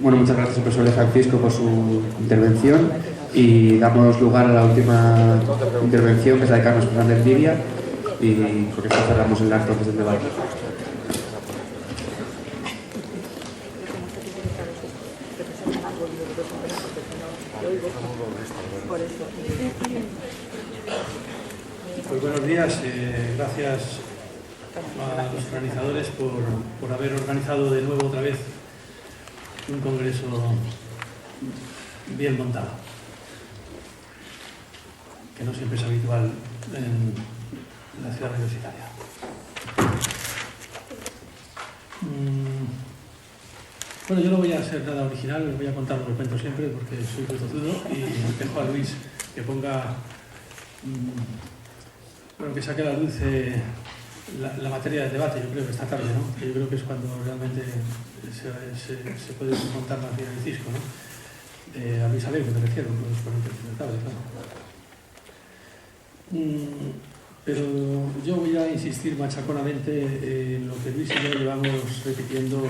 Bueno, muchas gracias al profesor de Francisco por su intervención y damos lugar a la última intervención, que es la de Carlos Fernández Livia, y con esto cerramos el acto del debate. Pues buenos días, gracias a los organizadores por haber organizado de nuevo otra vez un congreso bien montado, que no siempre es habitual en la ciudad universitaria. Bueno, yo no voy a ser nada original, les voy a contar lo que cuento siempre porque soy tozudo, y dejo a Luis que ponga, bueno, que saque a la luz la materia del debate, yo creo que esta tarde, ¿no? Que yo creo que es cuando realmente se puede montar más bien el cisco, ¿no? A Luis Alegre me refiero, no es por interpretable, claro. Pero yo voy a insistir machaconamente en lo que Luis y yo llevamos repitiendo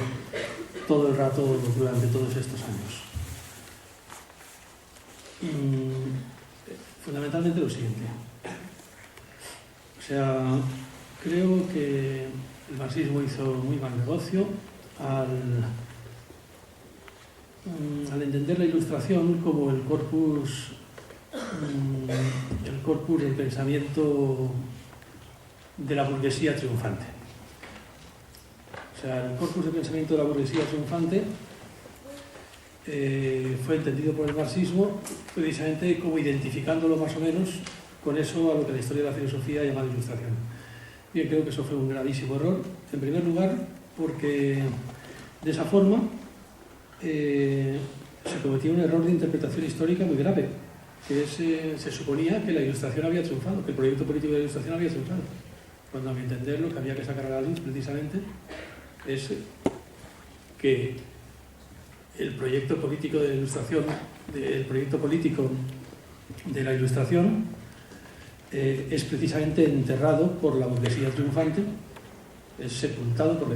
todo el rato durante todos estos años. Fundamentalmente lo siguiente. O sea, creo que el marxismo hizo muy mal negocio al entender la Ilustración como el corpus del pensamiento de la burguesía triunfante. O sea, el corpus de pensamiento de la burguesía triunfante fue entendido por el marxismo precisamente como identificándolo más o menos con eso a lo que la historia de la filosofía ha llamado Ilustración. Bien, creo que eso fue un gravísimo error, en primer lugar porque de esa forma se cometió un error de interpretación histórica muy grave, que se suponía que la Ilustración había triunfado, que el proyecto político de la Ilustración había triunfado, cuando a mi entender lo que había que sacar a la luz precisamente es que el proyecto político de la Ilustración, es precisamente enterrado por la burguesía triunfante, es sepultado por la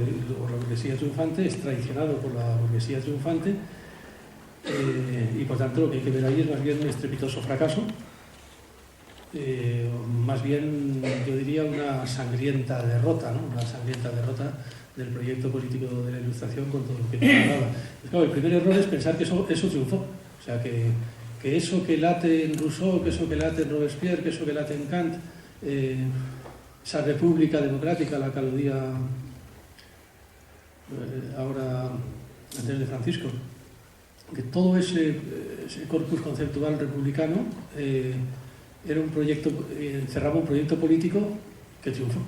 burguesía triunfante, es traicionado por la burguesía triunfante, y por tanto lo que hay que ver ahí es más bien un estrepitoso fracaso, más bien yo diría una sangrienta derrota, ¿no? Una sangrienta derrota del proyecto político de la Ilustración con todo lo que hablaba. Claro, el primer error es pensar que eso triunfó, o sea que eso que late en Rousseau, que eso que late en Robespierre, que eso que late en Kant, esa república democrática a la que aludía ahora antes de Francisco, que todo ese corpus conceptual republicano era un proyecto, encerraba un proyecto político que triunfó,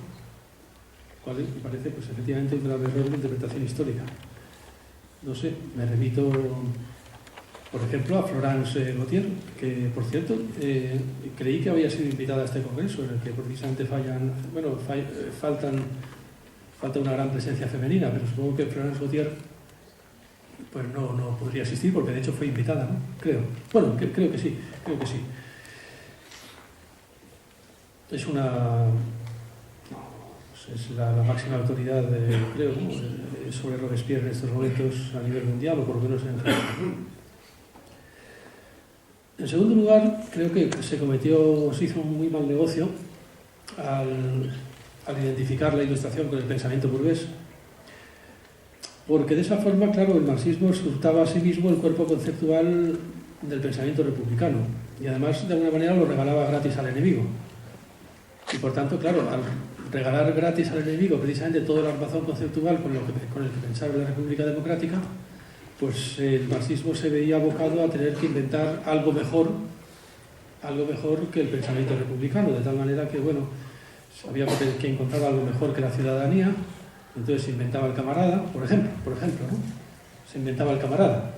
cual me parece pues efectivamente un grave error de interpretación histórica. No sé, me remito por ejemplo a Florence Gautier, que por cierto creí que había sido invitada a este congreso en el que precisamente falta una gran presencia femenina, pero supongo que Florence Gautier pues no podría asistir porque de hecho fue invitada, ¿no? Creo. Bueno, creo que sí. Es la máxima autoridad, creo, ¿no? Sobre Robespierre en estos momentos a nivel mundial, o por lo menos en Francia. En segundo lugar, creo que se hizo un muy mal negocio al identificar la Ilustración con el pensamiento burgués, porque de esa forma, claro, el marxismo surtaba a sí mismo el cuerpo conceptual del pensamiento republicano y además de alguna manera lo regalaba gratis al enemigo. Y por tanto, claro, al regalar gratis al enemigo precisamente todo el armazón conceptual con el que pensaba la República Democrática, pues el marxismo se veía abocado a tener que inventar algo mejor que el pensamiento republicano, de tal manera que, bueno, había que encontrar algo mejor que la ciudadanía, entonces se inventaba el camarada, por ejemplo, ¿no? Se inventaba el camarada.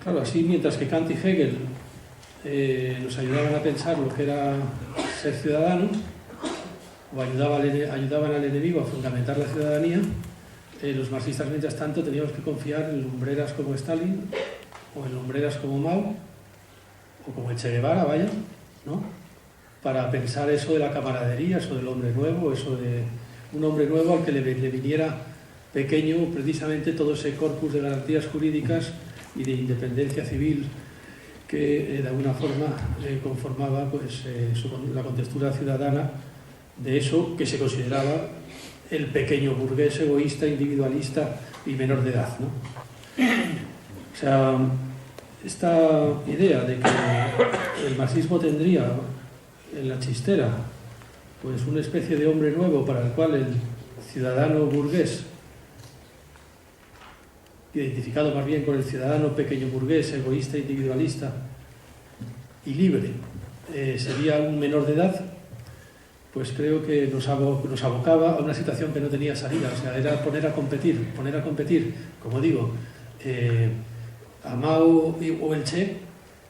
Claro, así mientras que Kant y Hegel nos ayudaban a pensar lo que era ser ciudadano, o ayudaban al enemigo a fundamentar la ciudadanía, los marxistas, mientras tanto, teníamos que confiar en lumbreras como Stalin, o en lumbreras como Mao, o como el Che Guevara, vaya, ¿no? Para pensar eso de la camaradería, eso del hombre nuevo, eso de un hombre nuevo al que le viniera pequeño precisamente todo ese corpus de garantías jurídicas y de independencia civil que de alguna forma conformaba pues, la contextura ciudadana de eso que se consideraba el pequeño burgués egoísta, individualista y menor de edad, ¿no? O sea, esta idea de que el marxismo tendría en la chistera pues una especie de hombre nuevo para el cual el ciudadano burgués, identificado más bien con el ciudadano pequeño burgués, egoísta, individualista y libre, sería un menor de edad, pues creo que nos abocaba a una situación que no tenía salida. O sea, era poner a competir, como digo, a Mao o el Che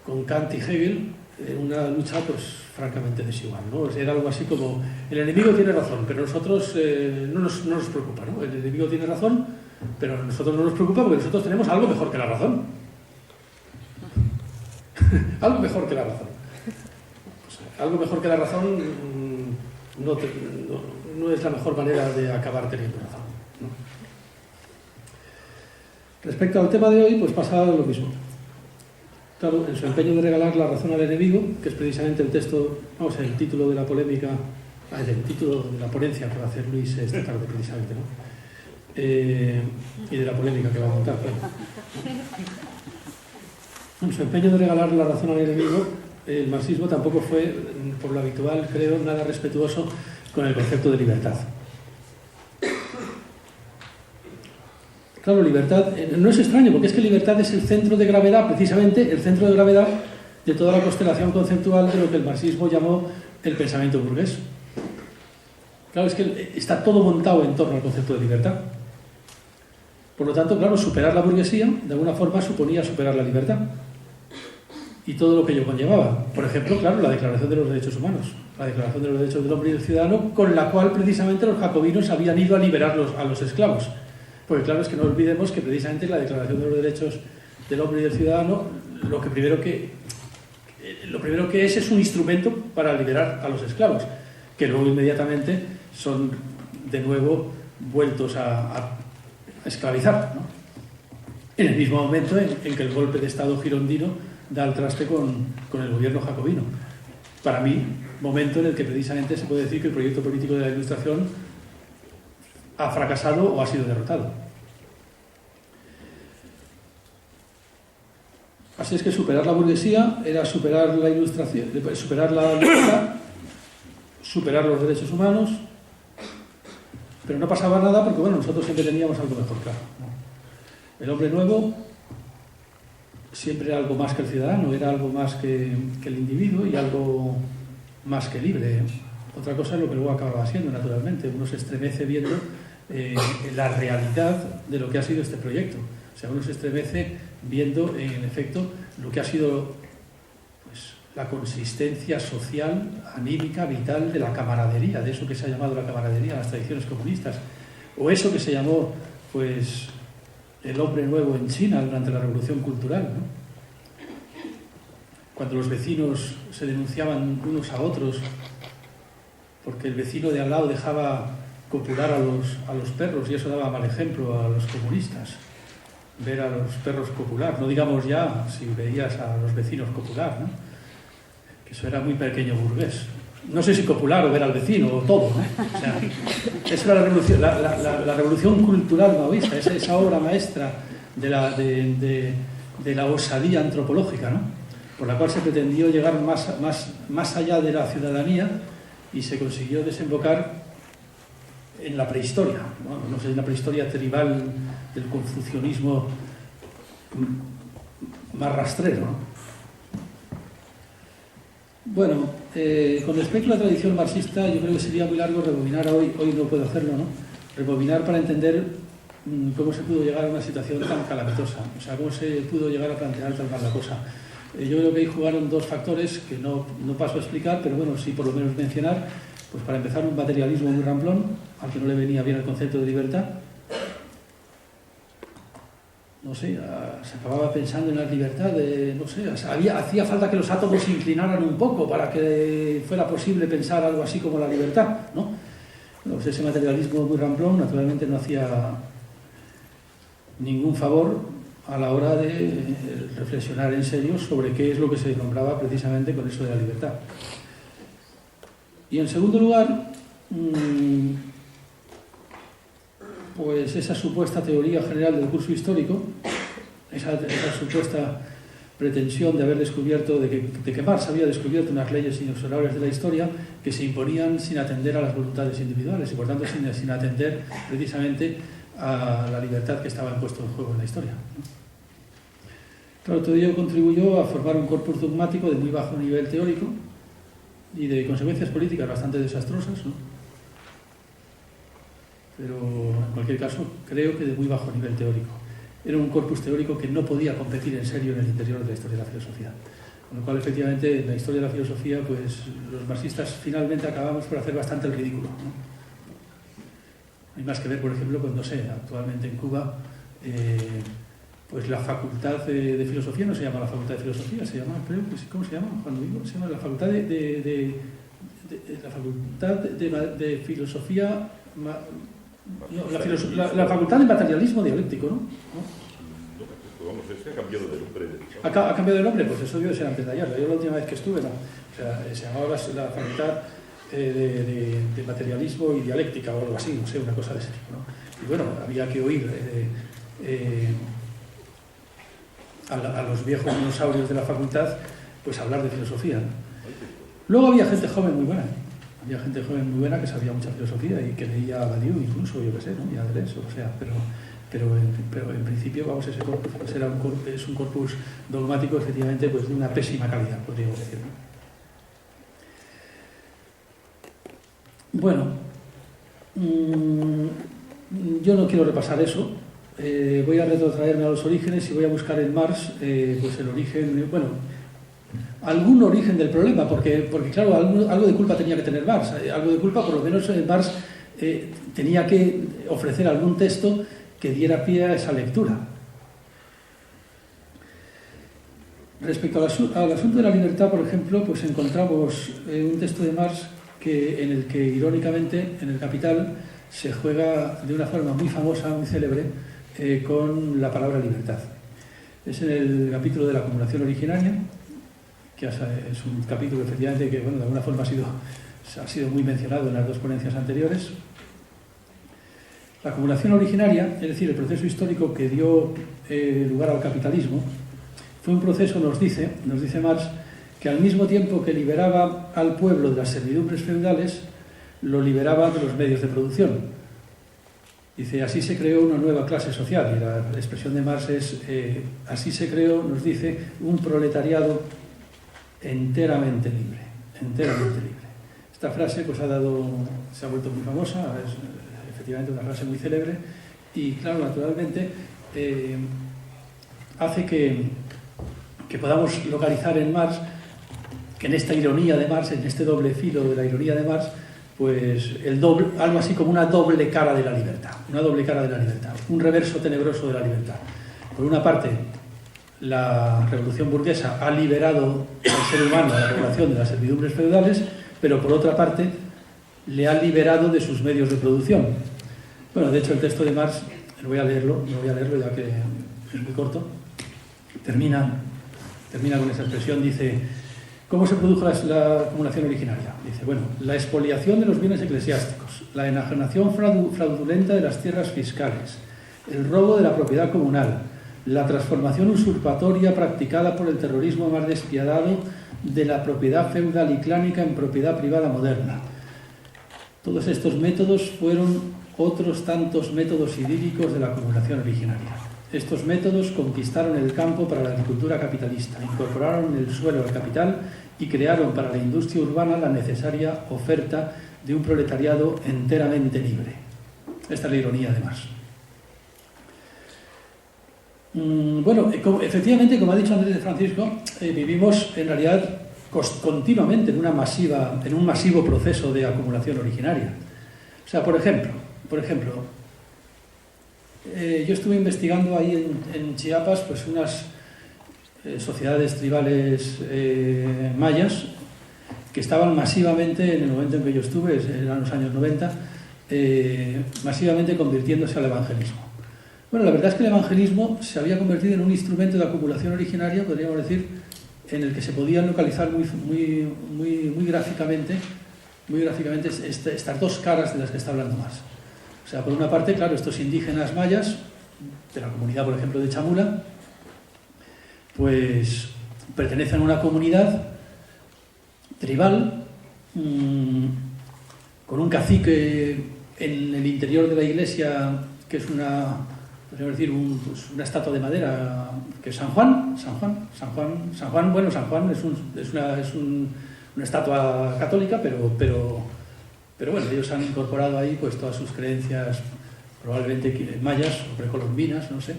con Kant y Hegel en una lucha pues francamente desigual, ¿no? Era algo así como el enemigo tiene razón, pero nosotros no nos preocupa, ¿no? El enemigo tiene razón, pero a nosotros no nos preocupa porque nosotros tenemos algo mejor que la razón. Algo mejor que la razón. Pues, algo mejor que la razón no es la mejor manera de acabar teniendo razón, ¿no? Respecto al tema de hoy, pues pasa lo mismo. Claro, en su empeño de regalar la razón al enemigo, que es precisamente el texto, vamos, el título de la polémica, el título de la ponencia que va a hacer Luis esta tarde precisamente, ¿no? Y de la polémica que va a montar, claro. En su empeño de regalar la razón al enemigo, el marxismo tampoco fue, por lo habitual, creo, nada respetuoso con el concepto de libertad. Claro, libertad no es extraño, porque es que libertad es el centro de gravedad, precisamente el centro de gravedad de toda la constelación conceptual de lo que el marxismo llamó el pensamiento burgués. Claro, es que está todo montado en torno al concepto de libertad. Por lo tanto, claro, superar la burguesía, de alguna forma, suponía superar la libertad. Y todo lo que ello conllevaba. Por ejemplo, claro, la Declaración de los Derechos Humanos, la Declaración de los Derechos del Hombre y del Ciudadano, con la cual precisamente los jacobinos habían ido a liberar a los esclavos. Porque claro, es que no olvidemos que precisamente la Declaración de los Derechos del Hombre y del Ciudadano, lo primero que es un instrumento para liberar a los esclavos, que luego inmediatamente son de nuevo vueltos a esclavizar, ¿no? En el mismo momento en que el golpe de Estado girondino da al traste con el gobierno jacobino. Para mí, momento en el que precisamente se puede decir que el proyecto político de la Ilustración ha fracasado o ha sido derrotado. Así es que superar la burguesía era superar la Ilustración, superar la libertad, superar los derechos humanos, pero no pasaba nada porque, bueno, nosotros siempre teníamos algo mejor, claro, ¿no? El hombre nuevo siempre era algo más que el ciudadano, era algo más que el individuo y algo más que libre. Otra cosa es lo que luego acababa siendo, naturalmente. Uno se estremece viendo la realidad de lo que ha sido este proyecto. O sea, uno se estremece viendo, en efecto, lo que ha sido pues, la consistencia social, anímica, vital de la camaradería, de eso que se ha llamado la camaradería, las tradiciones comunistas, o eso que se llamó, pues, el hombre nuevo en China durante la Revolución Cultural, ¿no? Cuando los vecinos se denunciaban unos a otros porque el vecino de al lado dejaba copular a los perros y eso daba mal ejemplo a los comunistas, ver a los perros copular, no digamos ya si veías a los vecinos copular, ¿no? Que eso era muy pequeño burgués. No sé si copular o ver al vecino o todo, ¿no? O sea, esa era la revolución cultural maoísta, esa obra maestra de la osadía antropológica, ¿no? Por la cual se pretendió llegar más allá de la ciudadanía y se consiguió desembocar en la prehistoria, ¿no? No sé, en la prehistoria tribal del confucianismo más rastrero, ¿no? Bueno, con respecto a la tradición marxista, yo creo que sería muy largo rebobinar hoy no puedo hacerlo, ¿no? Rebobinar para entender cómo se pudo llegar a una situación tan calamitosa, o sea, cómo se pudo llegar a plantear tan mal la cosa. Yo creo que ahí jugaron dos factores que no paso a explicar, pero bueno, sí por lo menos mencionar. Pues para empezar, un materialismo muy ramplón, al que no le venía bien el concepto de libertad. No sé, se acababa pensando en la libertad, no sé, hacía falta que los átomos se inclinaran un poco para que fuera posible pensar algo así como la libertad, ¿no? Pues ese materialismo muy ramplón, naturalmente no hacía ningún favor a la hora de reflexionar en serio sobre qué es lo que se nombraba precisamente con eso de la libertad. Y en segundo lugar, pues esa supuesta teoría general del curso histórico, esa supuesta pretensión de haber descubierto, de que Marx había descubierto unas leyes inexorables de la historia que se imponían sin atender a las voluntades individuales y por tanto sin atender precisamente a la libertad que estaba puesto en juego en la historia. Claro, todo ello contribuyó a formar un corpus dogmático de muy bajo nivel teórico y de consecuencias políticas bastante desastrosas, ¿no? Pero en cualquier caso creo que de muy bajo nivel teórico. Era un corpus teórico que no podía competir en serio en el interior de la historia de la filosofía. Con lo cual, efectivamente, en la historia de la filosofía, pues los marxistas finalmente acabamos por hacer bastante el ridículo, ¿no? Hay más que ver, por ejemplo, cuando actualmente en Cuba, pues la facultad de filosofía no se llama la facultad de filosofía, se llama, creo que sí, ¿cómo se llama? Cuando digo, se llama la facultad de filosofía, la facultad de materialismo dialéctico, ¿no? Vamos, es que ha cambiado de nombre. ¿Ha cambiado de nombre? Pues eso debió ser antes de ayer. Yo la última vez que estuve, no. O sea, se llamaba la facultad de materialismo y dialéctica o algo así, no sé, una cosa de ese tipo, ¿no? Y bueno, había que oír a los viejos dinosaurios de la facultad pues hablar de filosofía, ¿no? Luego había gente joven muy buena. Había gente joven muy buena que sabía mucha filosofía y que leía a Badiou incluso, yo qué sé, ¿no? Y a Deleuze, o sea, pero en principio, vamos, ese corpus es un corpus dogmático, efectivamente, pues de una pésima calidad, podríamos decir, ¿no? Bueno, yo no quiero repasar eso. Voy a retrotraerme a los orígenes y voy a buscar en Marx pues el origen, bueno, algún origen del problema, porque claro, algo de culpa tenía que tener Marx, algo de culpa, por lo menos Marx tenía que ofrecer algún texto que diera pie a esa lectura. Respecto al asunto de la libertad, por ejemplo, pues encontramos un texto de Marx en el que, irónicamente, en el Capital se juega de una forma muy famosa, muy célebre, con la palabra libertad. Es en el capítulo de la acumulación originaria, que es un capítulo, efectivamente, que bueno, de alguna forma ha sido muy mencionado en las dos ponencias anteriores. La acumulación originaria, es decir, el proceso histórico que dio lugar al capitalismo, fue un proceso, nos dice Marx, que al mismo tiempo que liberaba al pueblo de las servidumbres feudales, lo liberaba de los medios de producción. Dice, así se creó una nueva clase social, y la expresión de Marx es, así se creó, nos dice, un proletariado enteramente libre, enteramente libre. Esta frase pues se ha vuelto muy famosa, es efectivamente una frase muy célebre, y claro, naturalmente hace que podamos localizar en Marx, que en esta ironía de Marx, en este doble filo de la ironía de Marx, pues algo así como una doble cara de la libertad, un reverso tenebroso de la libertad. Por una parte, la revolución burguesa ha liberado al ser humano, a la población, de las servidumbres feudales, pero por otra parte le ha liberado de sus medios de producción. Bueno, de hecho el texto de Marx, no voy a leerlo ya que es muy corto, termina con esa expresión, dice, ¿cómo se produjo la acumulación originaria? Dice, bueno, la expoliación de los bienes eclesiásticos, la enajenación fraudulenta de las tierras fiscales, el robo de la propiedad comunal, la transformación usurpatoria practicada por el terrorismo más despiadado de la propiedad feudal y clánica en propiedad privada moderna. Todos estos métodos fueron otros tantos métodos idílicos de la acumulación originaria. Estos métodos conquistaron el campo para la agricultura capitalista, incorporaron el suelo al capital y crearon para la industria urbana la necesaria oferta de un proletariado enteramente libre. Esta es la ironía de Marx. Bueno, efectivamente, como ha dicho Andrés de Francisco, vivimos en realidad continuamente en un masivo proceso de acumulación originaria. O sea, por ejemplo, yo estuve investigando ahí en Chiapas pues unas sociedades tribales mayas que estaban masivamente, en el momento en que yo estuve, eran los años 90, masivamente convirtiéndose al evangelismo. Bueno, la verdad es que el evangelismo se había convertido en un instrumento de acumulación originaria, podríamos decir, en el que se podían localizar muy gráficamente estas dos caras de las que está hablando Marx. O sea, por una parte, claro, estos indígenas mayas, de la comunidad, por ejemplo, de Chamula, pues pertenecen a una comunidad tribal, con un cacique en el interior de la iglesia, que es podríamos decir, una estatua de madera, que es San Juan. Bueno, San Juan es una estatua católica, pero bueno, ellos han incorporado ahí pues todas sus creencias, probablemente mayas o precolombinas, no sé.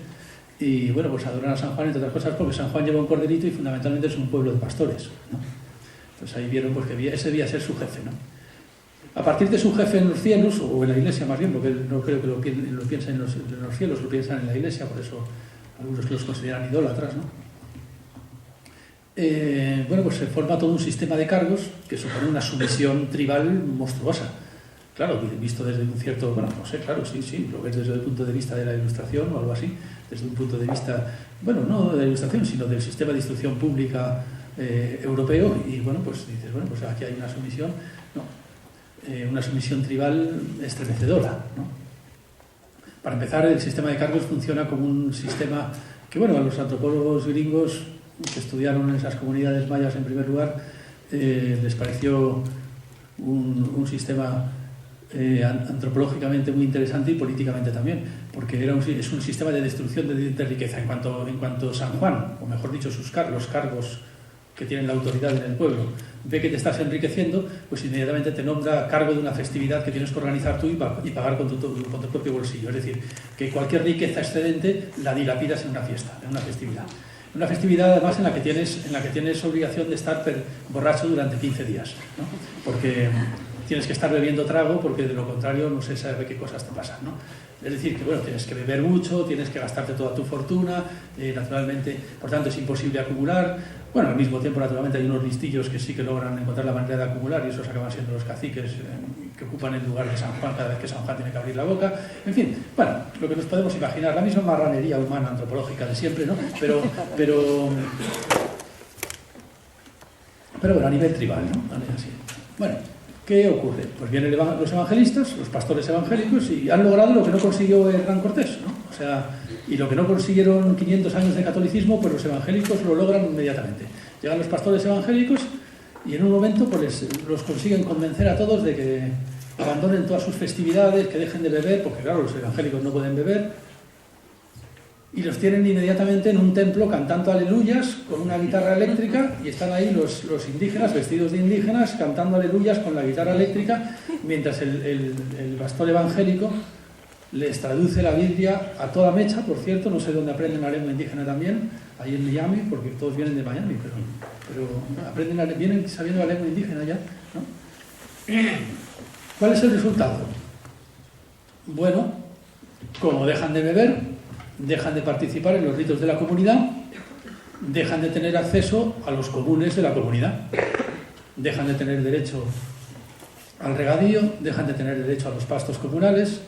Y bueno, pues adoran a San Juan, entre otras cosas, porque San Juan lleva un corderito y fundamentalmente es un pueblo de pastores, ¿no? Entonces ahí vieron pues, que ese debía ser su jefe, ¿no? A partir de su jefe en los cielos, o en la iglesia más bien, porque no creo que lo piensen en los cielos, lo piensan en la iglesia, por eso algunos los consideran idólatras, ¿no? Bueno, pues se forma todo un sistema de cargos que supone una sumisión tribal monstruosa. Claro, visto desde un cierto, bueno, no sé, claro, sí, lo ves desde el punto de vista de la ilustración o algo así, desde un punto de vista, bueno, no de la ilustración, sino del sistema de instrucción pública europeo, y bueno, pues dices, bueno, pues aquí hay una sumisión, no, una sumisión tribal estremecedora, ¿no? Para empezar, el sistema de cargos funciona como un sistema que, bueno, a los antropólogos gringos que estudiaron en esas comunidades mayas en primer lugar, les pareció un sistema antropológicamente muy interesante y políticamente también, porque es un sistema de destrucción de riqueza. En cuanto San Juan, o mejor dicho, los cargos que tienen la autoridad en el pueblo, ve que te estás enriqueciendo, pues inmediatamente te nombra a cargo de una festividad que tienes que organizar tú y pagar con tu propio bolsillo. Es decir, que cualquier riqueza excedente la dilapidas en una fiesta, en una festividad. Una festividad además en la que tienes obligación de estar borracho durante 15 días, ¿no? Porque tienes que estar bebiendo trago, porque de lo contrario no se sabe qué cosas te pasan, ¿no? Es decir, que bueno, tienes que beber mucho, tienes que gastarte toda tu fortuna, naturalmente, por tanto es imposible acumular. Bueno, al mismo tiempo, naturalmente, hay unos listillos que sí que logran encontrar la manera de acumular, y esos acaban siendo los caciques que ocupan el lugar de San Juan cada vez que San Juan tiene que abrir la boca. En fin, bueno, lo que nos podemos imaginar, la misma marranería humana antropológica de siempre, ¿no? Pero bueno, a nivel tribal, ¿no? Así. Bueno, ¿qué ocurre? Pues vienen los evangelistas, los pastores evangélicos, y han logrado lo que no consiguió Hernán Cortés, ¿no? O sea, y lo que no consiguieron 500 años de catolicismo, pues los evangélicos lo logran inmediatamente. Llegan los pastores evangélicos y en un momento pues los consiguen convencer a todos de que abandonen todas sus festividades, que dejen de beber, porque claro, los evangélicos no pueden beber, y los tienen inmediatamente en un templo cantando aleluyas con una guitarra eléctrica, y están ahí los indígenas, vestidos de indígenas, cantando aleluyas con la guitarra eléctrica, mientras el pastor evangélico les traduce la Biblia a toda mecha. Por cierto, no sé dónde aprenden la lengua indígena también, ahí en Miami, porque todos vienen de Miami, pero vienen sabiendo la lengua indígena ya, ¿no? ¿Cuál es el resultado? Bueno, como dejan de beber, dejan de participar en los ritos de la comunidad, dejan de tener acceso a los comunes de la comunidad, dejan de tener derecho al regadío, dejan de tener derecho a los pastos comunales,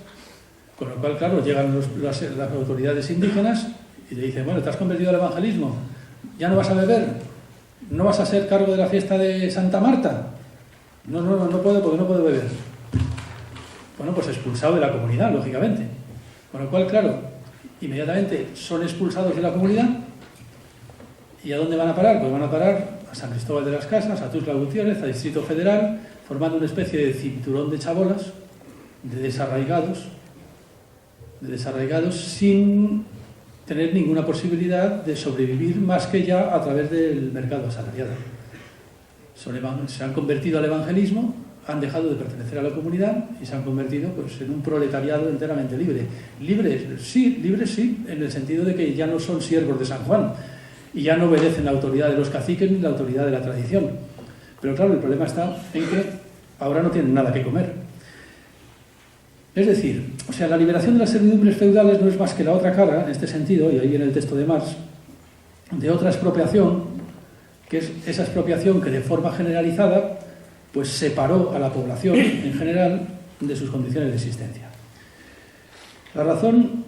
con lo cual, claro, llegan las autoridades indígenas y le dicen, bueno, te has convertido al evangelismo, ya no vas a beber, no vas a ser cargo de la fiesta de Santa Marta, no puedo porque no puedo beber. Bueno, pues expulsado de la comunidad, lógicamente. Con lo cual, claro, inmediatamente son expulsados de la comunidad. ¿Y a dónde van a parar? Pues van a parar a San Cristóbal de las Casas, a Tuxtla Gutiérrez, a Distrito Federal, formando una especie de cinturón de chabolas, de desarraigados sin tener ninguna posibilidad de sobrevivir más que ya a través del mercado asalariado. Se han convertido al evangelismo, han dejado de pertenecer a la comunidad y se han convertido pues, en un proletariado enteramente libre. Libres sí, en el sentido de que ya no son siervos de San Juan y ya no obedecen la autoridad de los caciques ni la autoridad de la tradición. Pero claro, el problema está en que ahora no tienen nada que comer. Es decir, o sea, la liberación de las servidumbres feudales no es más que la otra cara, en este sentido, y ahí viene el texto de Marx, de otra expropiación, que es esa expropiación que de forma generalizada pues separó a la población en general de sus condiciones de existencia. La razón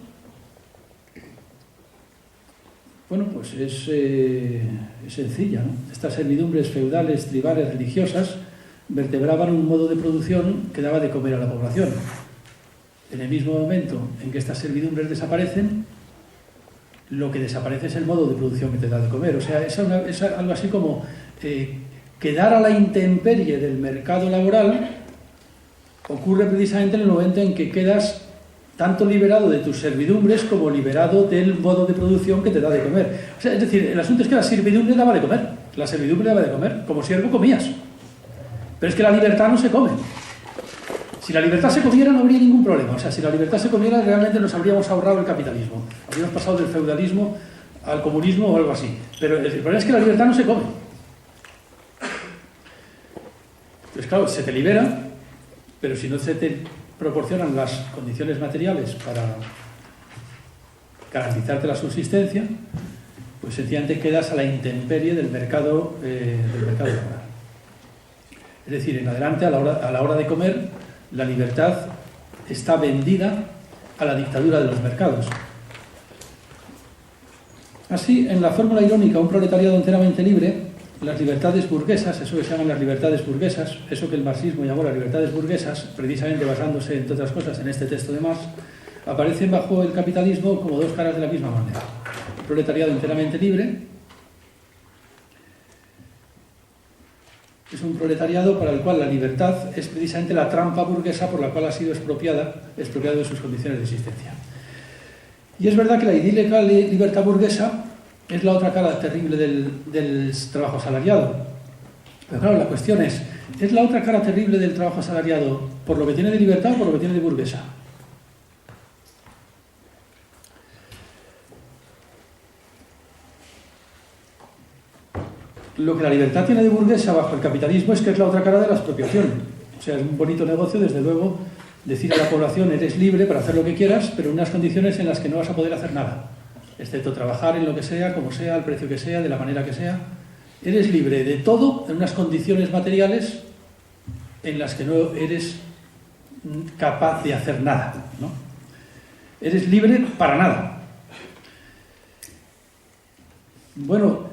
Bueno, pues es sencilla, ¿no? Estas servidumbres feudales, tribales, religiosas, vertebraban un modo de producción que daba de comer a la población. En el mismo momento en que estas servidumbres desaparecen, lo que desaparece es el modo de producción que te da de comer. O sea, es algo así como quedar a la intemperie del mercado laboral ocurre precisamente en el momento en que quedas tanto liberado de tus servidumbres como liberado del modo de producción que te da de comer. O sea, es decir, el asunto es que la servidumbre daba de comer, la servidumbre daba de comer, como siervo comías. Pero es que la libertad no se come. Si la libertad se comiera no habría ningún problema. O sea, si la libertad se comiera realmente nos habríamos ahorrado el capitalismo. Habríamos pasado del feudalismo al comunismo o algo así. Pero el problema es que la libertad no se come. Entonces, claro, se te libera, pero si no se te proporcionan las condiciones materiales para garantizarte la subsistencia, pues sencillamente quedas a la intemperie del mercado laboral. Es decir, en adelante, a la hora de comer, la libertad está vendida a la dictadura de los mercados. Así, en la fórmula irónica, un proletariado enteramente libre, las libertades burguesas, eso que se llaman las libertades burguesas, eso que el marxismo llamó las libertades burguesas, precisamente basándose, entre otras cosas, en este texto de Marx, aparecen bajo el capitalismo como dos caras de la misma moneda. El proletariado enteramente libre es un proletariado para el cual la libertad es precisamente la trampa burguesa por la cual ha sido expropiado de sus condiciones de existencia. Y es verdad que la idílica libertad burguesa es la otra cara terrible del trabajo asalariado. Pero claro, la cuestión es la otra cara terrible del trabajo asalariado por lo que tiene de libertad o por lo que tiene de burguesa? Lo que la libertad tiene de burguesa bajo el capitalismo es que es la otra cara de la expropiación. O sea, es un bonito negocio, desde luego, decir a la población eres libre para hacer lo que quieras, pero en unas condiciones en las que no vas a poder hacer nada, excepto trabajar en lo que sea, como sea, al precio que sea, de la manera que sea. Eres libre de todo en unas condiciones materiales en las que no eres capaz de hacer nada, ¿no? Eres libre para nada. Bueno,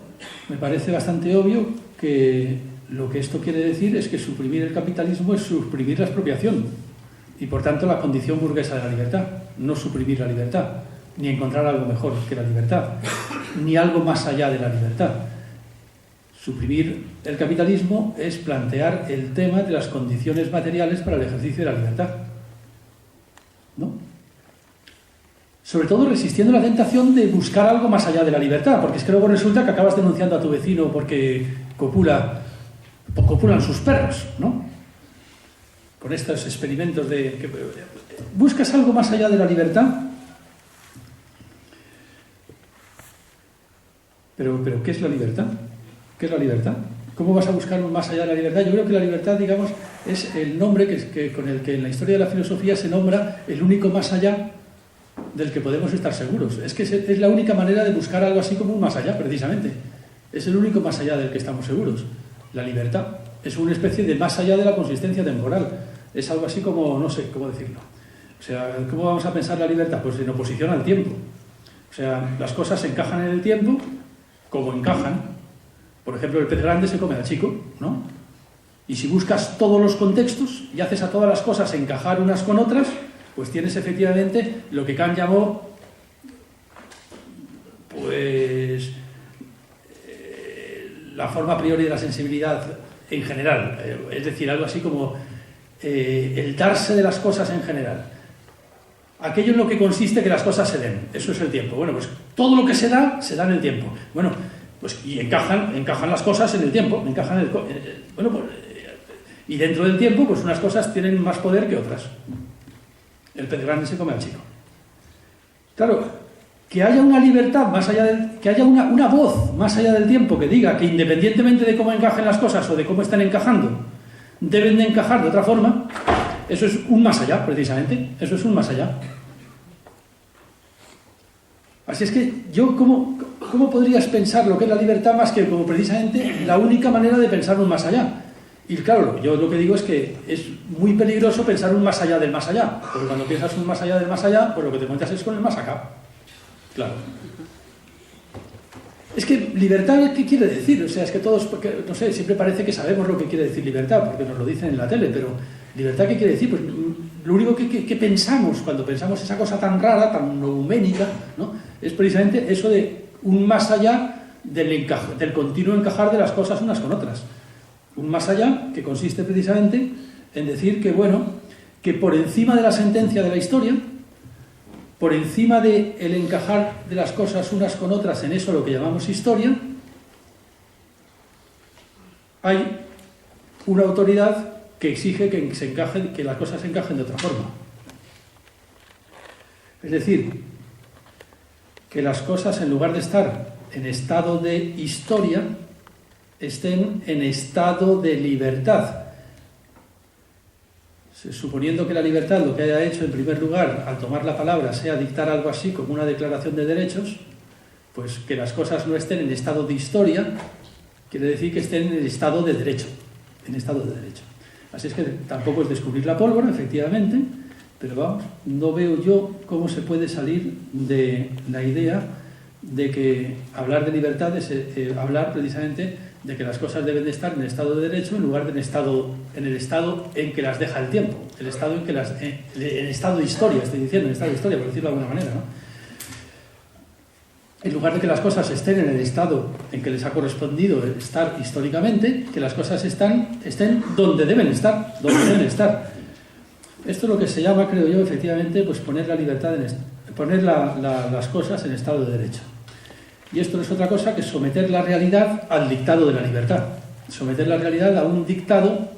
me parece bastante obvio que lo que esto quiere decir es que suprimir el capitalismo es suprimir la expropiación y, por tanto, la condición burguesa de la libertad, no suprimir la libertad, ni encontrar algo mejor que la libertad, ni algo más allá de la libertad. Suprimir el capitalismo es plantear el tema de las condiciones materiales para el ejercicio de la libertad, ¿no? Sobre todo resistiendo la tentación de buscar algo más allá de la libertad, porque es que luego resulta que acabas denunciando a tu vecino porque copulan sus perros, ¿no? Con estos experimentos de que buscas algo más allá de la libertad. Pero ¿qué es la libertad? ¿Qué es la libertad? ¿Cómo vas a buscar más allá de la libertad? Yo creo que la libertad, digamos, es el nombre con el que en la historia de la filosofía se nombra el único más allá del que podemos estar seguros. Es que es la única manera de buscar algo así como un más allá, precisamente. Es el único más allá del que estamos seguros. La libertad es una especie de más allá de la consistencia temporal. Es algo así como, no sé cómo decirlo. O sea, ¿cómo vamos a pensar la libertad? Pues en oposición al tiempo. O sea, las cosas se encajan en el tiempo como encajan. Por ejemplo, el pez grande se come al chico, ¿no? Y si buscas todos los contextos y haces a todas las cosas encajar unas con otras, pues tienes efectivamente lo que Kant llamó, pues, la forma a priori de la sensibilidad en general. Es decir, algo así como el darse de las cosas en general. Aquello en lo que consiste que las cosas se den. Eso es el tiempo. Bueno, pues todo lo que se da en el tiempo. Bueno, pues y encajan las cosas en el tiempo. Bueno, pues, y dentro del tiempo, pues unas cosas tienen más poder que otras. El pez grande se come al chico. Claro, que haya una libertad más allá que haya una voz más allá del tiempo que diga que independientemente de cómo encajen las cosas o de cómo están encajando, deben de encajar de otra forma, eso es un más allá, precisamente. Eso es un más allá. Así es que yo, ¿cómo podrías pensar lo que es la libertad más que como precisamente la única manera de pensar un más allá? Y claro, yo lo que digo es que es muy peligroso pensar un más allá del más allá, porque cuando piensas un más allá del más allá, pues lo que te encuentras es con el más acá. Claro. Es que libertad, ¿qué quiere decir? O sea, es que todos, porque, no sé, siempre parece que sabemos lo que quiere decir libertad, porque nos lo dicen en la tele, pero ¿libertad qué quiere decir? Pues lo único que pensamos cuando pensamos esa cosa tan rara, tan neuménica, ¿no? Es precisamente eso de un más allá del continuo encajar de las cosas unas con otras. Un más allá que consiste precisamente en decir que, bueno, que por encima de la sentencia de la historia, por encima del encajar de las cosas unas con otras en eso lo que llamamos historia, hay una autoridad que exige que las cosas se encajen de otra forma. Es decir, que las cosas, en lugar de estar en estado de historia, estén en estado de libertad. Suponiendo que la libertad lo que haya hecho en primer lugar al tomar la palabra sea dictar algo así como una declaración de derechos, pues que las cosas no estén en estado de historia quiere decir que estén en el estado de derecho, Así es que tampoco es descubrir la pólvora, efectivamente, pero vamos, no veo yo cómo se puede salir de la idea de que hablar de libertad es hablar precisamente de que las cosas deben de estar en el estado de derecho en lugar de en el estado en que las deja el tiempo, en el estado de historia, estoy diciendo, en estado de historia, por decirlo de alguna manera, ¿no? En lugar de que las cosas estén en el estado en que les ha correspondido estar históricamente, que las cosas estén donde deben estar, Esto es lo que se llama, creo yo, efectivamente, pues poner la libertad, poner las cosas en estado de derecho. Y esto no es otra cosa que someter la realidad al dictado de la libertad. Someter la realidad a un dictado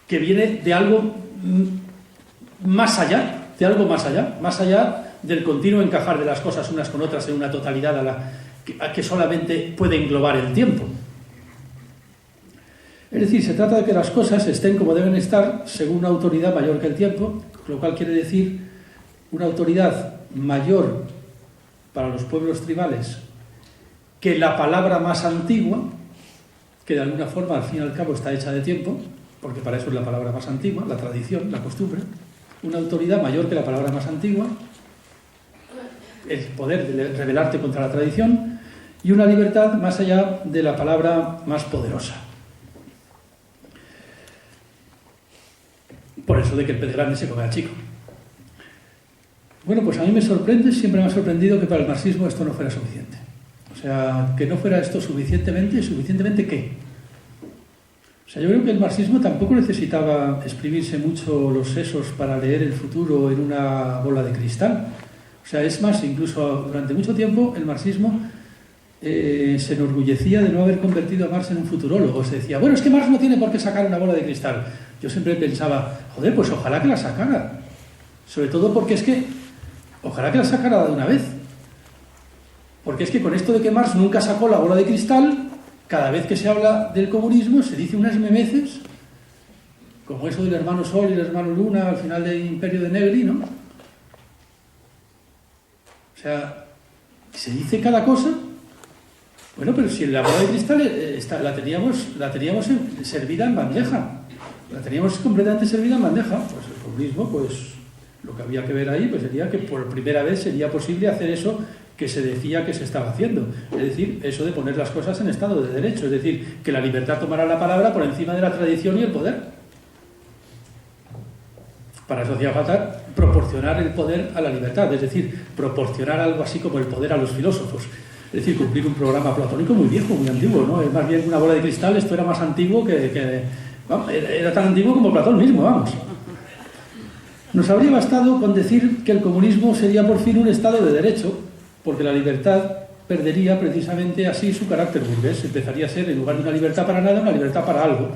que viene de algo más allá, más allá del continuo encajar de las cosas unas con otras en una totalidad a que solamente puede englobar el tiempo. Es decir, se trata de que las cosas estén como deben estar según una autoridad mayor que el tiempo, lo cual quiere decir una autoridad mayor para los pueblos tribales que la palabra más antigua, que de alguna forma al fin y al cabo está hecha de tiempo, porque para eso es la palabra más antigua, la tradición, la costumbre, una autoridad mayor que la palabra más antigua, el poder de rebelarte contra la tradición, y una libertad más allá de la palabra más poderosa. Por eso de que el pez grande se come al chico. Bueno, pues a mí siempre me ha sorprendido que para el marxismo esto no fuera suficiente. O sea, que no fuera esto ¿suficientemente qué? O sea, yo creo que el marxismo tampoco necesitaba exprimirse mucho los sesos para leer el futuro en una bola de cristal. O sea, es más, incluso durante mucho tiempo el marxismo se enorgullecía de no haber convertido a Marx en un futurólogo. Se decía, bueno, es que Marx no tiene por qué sacar una bola de cristal. Yo siempre pensaba, joder, pues ojalá que la sacara. Sobre todo porque es que, ojalá que la sacara de una vez. Porque es que con esto de que Marx nunca sacó la bola de cristal, cada vez que se habla del comunismo se dice unas memeces, como eso del hermano Sol y el hermano Luna al final del Imperio de Negri, ¿no? O sea, se dice cada cosa. Bueno, pero si la bola de cristal la teníamos servida en bandeja. La teníamos completamente servida en bandeja. Pues el comunismo, pues lo que había que ver ahí pues sería que por primera vez sería posible hacer eso que se decía que se estaba haciendo. Es decir, eso de poner las cosas en estado de derecho. Es decir, que la libertad tomara la palabra por encima de la tradición y el poder. Para eso hacía falta proporcionar el poder a la libertad. Es decir, proporcionar algo así como el poder a los filósofos. Es decir, cumplir un programa platónico muy viejo, muy antiguo, ¿no? Es más bien una bola de cristal, esto era más antiguo vamos, era tan antiguo como Platón mismo, vamos. Nos habría bastado con decir que el comunismo sería por fin un estado de derecho, porque la libertad perdería precisamente así su carácter burgués. Empezaría a ser, en lugar de una libertad para nada, una libertad para algo.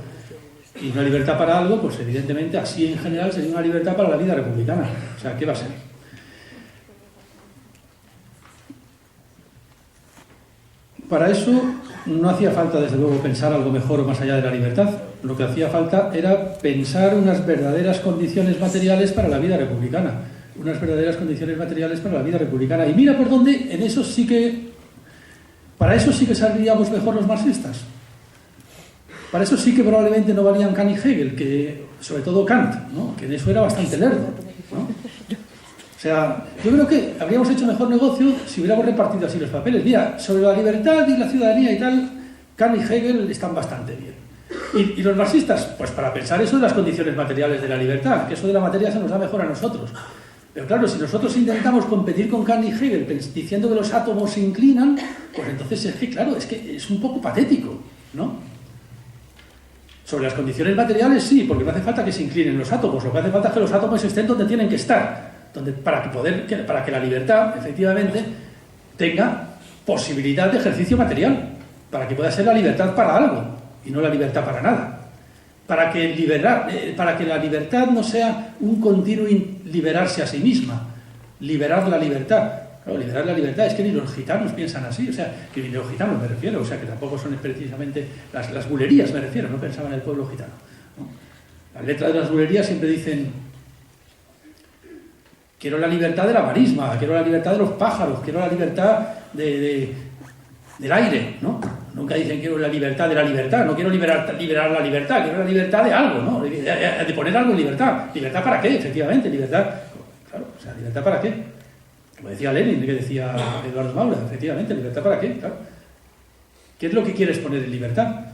Y una libertad para algo, pues evidentemente así en general sería una libertad para la vida republicana. O sea, ¿qué va a ser? Para eso no hacía falta, desde luego, pensar algo mejor o más allá de la libertad. Lo que hacía falta era pensar unas verdaderas condiciones materiales para la vida republicana. Unas verdaderas condiciones materiales para la vida republicana. Y mira por dónde, para eso sí que saldríamos mejor los marxistas. Para eso sí que probablemente no valían Kant y Hegel, sobre todo Kant, ¿no? Que en eso era bastante lerdo, ¿no? O sea, yo creo que habríamos hecho mejor negocio si hubiéramos repartido así los papeles. Mira, sobre la libertad y la ciudadanía y tal, Kant y Hegel están bastante bien. ¿Y los marxistas? Pues para pensar eso de las condiciones materiales de la libertad, que eso de la materia se nos da mejor a nosotros. Pero claro, si nosotros intentamos competir con Kant y Hegel diciendo que los átomos se inclinan, pues entonces es que, claro, es que es un poco patético, ¿no? Sobre las condiciones materiales sí, porque no hace falta que se inclinen los átomos, lo que hace falta es que los átomos estén donde tienen que estar, para que la libertad, efectivamente, tenga posibilidad de ejercicio material, para que pueda ser la libertad para algo y no la libertad para nada. Para que la libertad no sea un continuo liberarse a sí misma, liberar la libertad. Claro, liberar la libertad es que ni los gitanos piensan así, o sea, que ni los gitanos me refiero, o sea, que tampoco son precisamente las bulerías, me refiero, no pensaban en el pueblo gitano, ¿no? Las letras de las bulerías siempre dicen: quiero la libertad de la marisma, quiero la libertad de los pájaros, quiero la libertad del aire, ¿no? Nunca dicen quiero la libertad de la libertad, no quiero liberar la libertad, quiero la libertad de algo, ¿no? De poner algo en libertad. ¿Libertad para qué? Efectivamente, libertad. Claro, o sea, ¿libertad para qué? Como decía Lenin, que decía Eduardo Maura, efectivamente, ¿libertad para qué? Claro. ¿Qué es lo que quieres poner en libertad?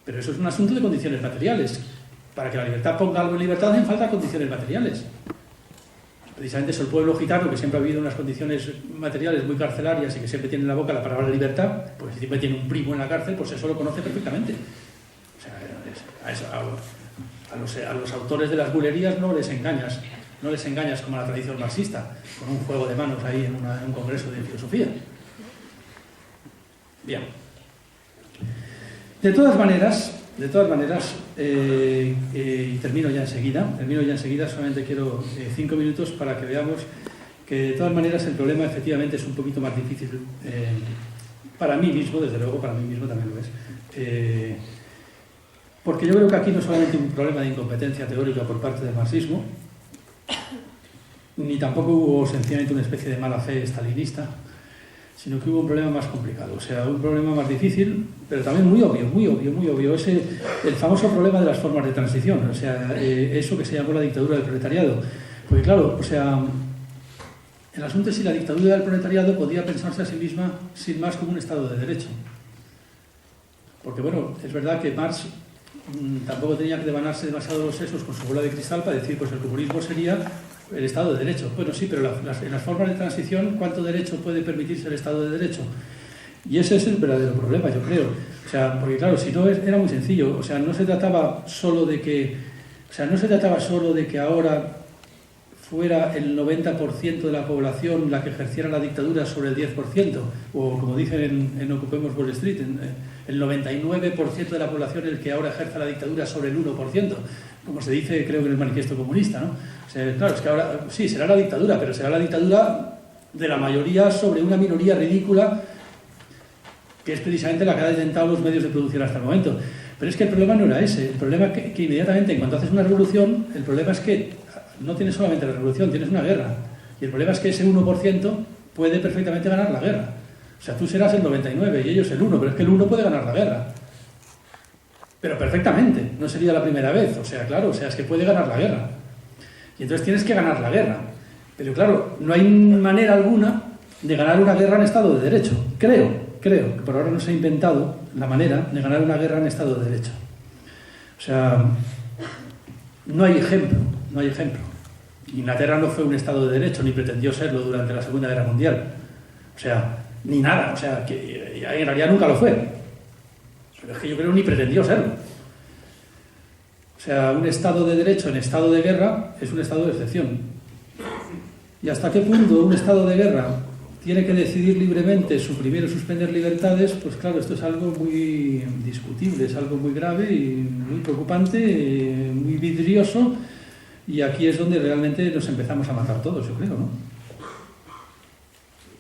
Pero eso es un asunto de condiciones materiales. Para que la libertad ponga algo en libertad hacen falta condiciones materiales. Precisamente es el pueblo gitano, que siempre ha habido unas condiciones materiales muy carcelarias y que siempre tiene en la boca la palabra libertad, porque si siempre tiene un primo en la cárcel, pues eso lo conoce perfectamente. O sea, a los autores de las bulerías no les engañas como a la tradición marxista, con un juego de manos ahí en un congreso de filosofía. Bien. De todas maneras, y termino ya enseguida, solamente quiero 5 minutos para que veamos que de todas maneras el problema efectivamente es un poquito más difícil para mí mismo, desde luego para mí mismo también lo es, porque yo creo que aquí no es solamente un problema de incompetencia teórica por parte del marxismo, ni tampoco hubo sencillamente una especie de mala fe stalinista, sino que hubo un problema más complicado, o sea, un problema más difícil, pero también muy obvio, es el famoso problema de las formas de transición, o sea, eso que se llamó la dictadura del proletariado. Porque claro, o sea, el asunto es si la dictadura del proletariado podía pensarse a sí misma sin más como un Estado de Derecho. Porque bueno, es verdad que Marx tampoco tenía que devanarse demasiado los sesos con su bola de cristal para decir, pues el comunismo sería el Estado de Derecho. Bueno, sí, pero en las formas de transición, ¿cuánto derecho puede permitirse el Estado de Derecho? Y ese es el verdadero problema, yo creo. O sea, porque claro, si no era muy sencillo. O sea, no se trataba solo de que ahora fuera el 90% de la población la que ejerciera la dictadura sobre el 10%, o como dicen en Ocupemos Wall Street, el 99% de la población el que ahora ejerza la dictadura sobre el 1%, como se dice creo que en el manifiesto comunista, ¿no? O sea, claro, es que ahora sí, será la dictadura, pero será la dictadura de la mayoría sobre una minoría ridícula que es precisamente la que ha detentado los medios de producción hasta el momento. Pero es que el problema no era ese, el problema es que inmediatamente en cuanto haces una revolución, el problema es que no tienes solamente la revolución, tienes una guerra. Y el problema es que ese 1% puede perfectamente ganar la guerra. O sea, tú serás el 99% y ellos el 1%, pero es que el 1% puede ganar la guerra. Pero perfectamente, no sería la primera vez. O sea, claro, o sea, es que puede ganar la guerra. Y entonces tienes que ganar la guerra. Pero claro, no hay manera alguna de ganar una guerra en Estado de Derecho. Creo que por ahora no se ha inventado la manera de ganar una guerra en Estado de Derecho. O sea, no hay ejemplo. Inglaterra no fue un Estado de Derecho, ni pretendió serlo durante la Segunda Guerra Mundial. O sea, ni nada. O sea, que en realidad nunca lo fue. Pero es que yo creo ni pretendió serlo. O sea, un Estado de Derecho en estado de guerra es un estado de excepción. ¿Y hasta qué punto un estado de guerra tiene que decidir libremente suprimir o suspender libertades? Pues claro, esto es algo muy discutible, es algo muy grave y muy preocupante, muy vidrioso, y aquí es donde realmente nos empezamos a matar todos, yo creo, ¿no?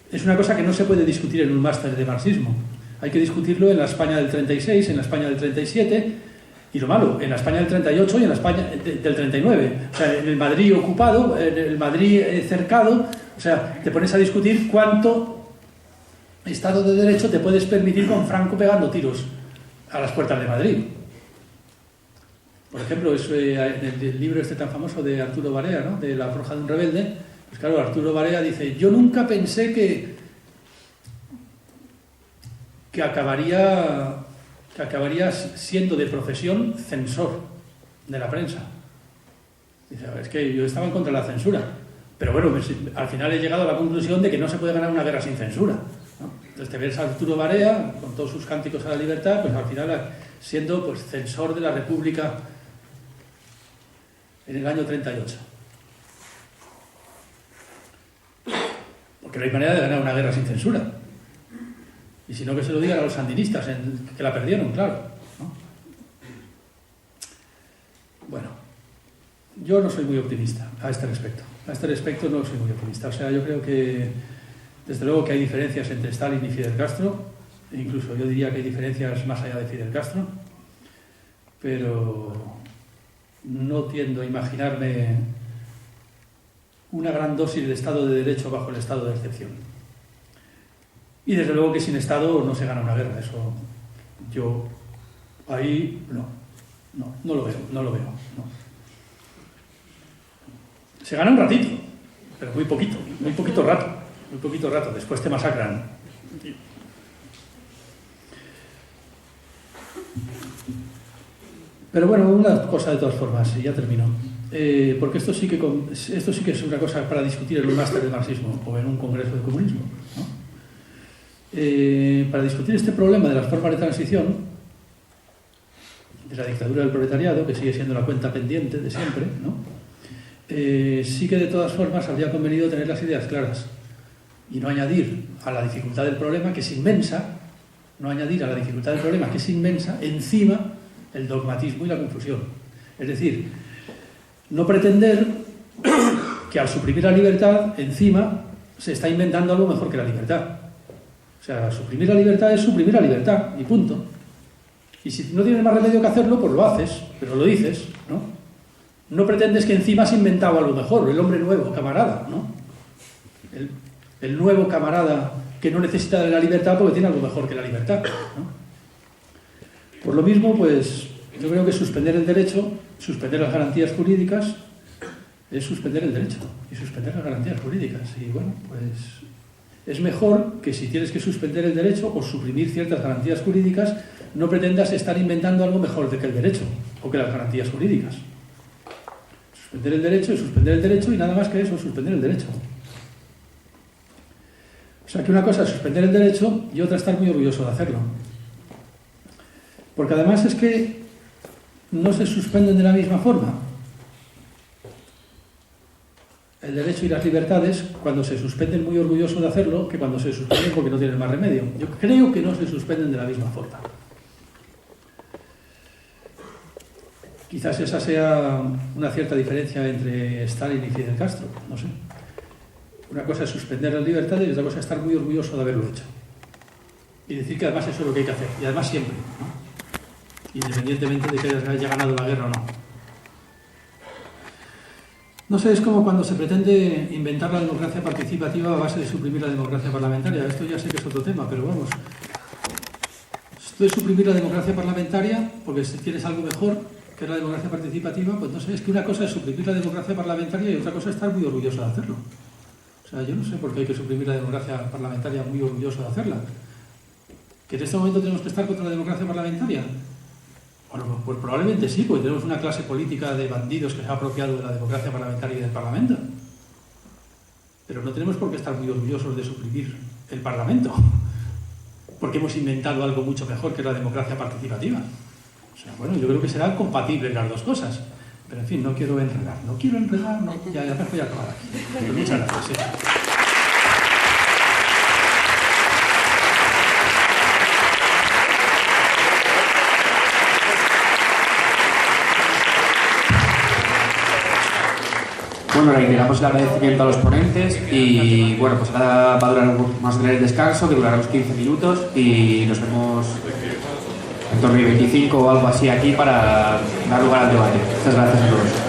Es una cosa que no se puede discutir en un máster de marxismo. Hay que discutirlo en la España del 36, en la España del 37, y lo malo, en la España del 38 y en la España del 39. O sea, en el Madrid ocupado, en el Madrid cercado, o sea, te pones a discutir cuánto Estado de Derecho te puedes permitir con Franco pegando tiros a las puertas de Madrid. Por ejemplo, en el libro este tan famoso de Arturo Barea, ¿no?, de La forja de un rebelde, Pues claro, Arturo Barea dice, yo nunca pensé que acabaría siendo de profesión censor de la prensa. Dice, es que yo estaba en contra de la censura, pero bueno, pues, al final he llegado a la conclusión de que no se puede ganar una guerra sin censura, ¿no? Entonces te ves a Arturo Barea, con todos sus cánticos a la libertad, pues al final siendo pues censor de la República en el año 38. Porque no hay manera de ganar una guerra sin censura. Y si no, que se lo digan a los sandinistas, que la perdieron, claro, ¿no? Bueno, yo no soy muy optimista a este respecto. A este respecto no soy muy optimista. O sea, yo creo que, desde luego, que hay diferencias entre Stalin y Fidel Castro. E incluso yo diría que hay diferencias más allá de Fidel Castro. Pero no tiendo a imaginarme una gran dosis de Estado de Derecho bajo el estado de excepción. Y desde luego que sin Estado no se gana una guerra. Eso yo ahí no lo veo. No. Se gana un ratito, pero muy poquito rato. Después te masacran. Pero bueno, una cosa de todas formas, y ya termino. Porque esto sí que es una cosa para discutir en un máster de marxismo o en un congreso de comunismo, ¿no? Para discutir este problema de las formas de transición, de la dictadura del proletariado, que sigue siendo la cuenta pendiente de siempre, ¿no? Sí que de todas formas habría convenido tener las ideas claras y no añadir a la dificultad del problema, que es inmensa, encima el dogmatismo y la confusión. Es decir, no pretender que al suprimir la libertad, encima se está inventando algo mejor que la libertad. O sea, suprimir la libertad es suprimir la libertad, y punto. Y si no tienes más remedio que hacerlo, pues lo haces, pero lo dices, ¿no? No pretendes que encima has inventado algo mejor, el hombre nuevo, camarada, ¿no? El nuevo camarada que no necesita de la libertad porque tiene algo mejor que la libertad, ¿no? Por lo mismo, pues, yo creo que suspender el derecho, suspender las garantías jurídicas, es suspender el derecho y suspender las garantías jurídicas. Y bueno, pues es mejor que si tienes que suspender el derecho o suprimir ciertas garantías jurídicas, no pretendas estar inventando algo mejor que el derecho o que las garantías jurídicas. Suspender el derecho es suspender el derecho y nada más que eso, suspender el derecho. O sea que una cosa es suspender el derecho y otra estar muy orgulloso de hacerlo. Porque además es que no se suspenden de la misma forma el derecho y las libertades cuando se suspenden muy orgulloso de hacerlo que cuando se suspenden porque no tienen más remedio. Yo creo que no se suspenden de la misma forma. Quizás esa sea una cierta diferencia entre Stalin y Fidel Castro, no sé. Una cosa es suspender las libertades y otra cosa es estar muy orgulloso de haberlo hecho. Y decir que además eso es lo que hay que hacer, y además siempre, ¿no? Independientemente de que haya ganado la guerra o no. No sé, es como cuando se pretende inventar la democracia participativa a base de suprimir la democracia parlamentaria. Esto ya sé que es otro tema, pero vamos. Esto de suprimir la democracia parlamentaria, porque si tienes algo mejor que es la democracia participativa, pues no sé, es que una cosa es suprimir la democracia parlamentaria y otra cosa es estar muy orgulloso de hacerlo. O sea, yo no sé por qué hay que suprimir la democracia parlamentaria muy orgulloso de hacerla. ¿Que en este momento tenemos que estar contra la democracia parlamentaria? Bueno, pues probablemente sí, porque tenemos una clase política de bandidos que se ha apropiado de la democracia parlamentaria y del Parlamento. Pero no tenemos por qué estar muy orgullosos de suprimir el Parlamento, porque hemos inventado algo mucho mejor que la democracia participativa. O sea, bueno, yo creo que serán compatibles las dos cosas. Pero en fin, no quiero enredar, ya me voy a acabar aquí. Pero muchas gracias. Sí. Bueno, reiteramos el agradecimiento a los ponentes y bueno, pues ahora va a durar más o menos el descanso, que durará unos 15 minutos y nos vemos en torno a 25 o algo así aquí para dar lugar al debate. Muchas gracias a todos.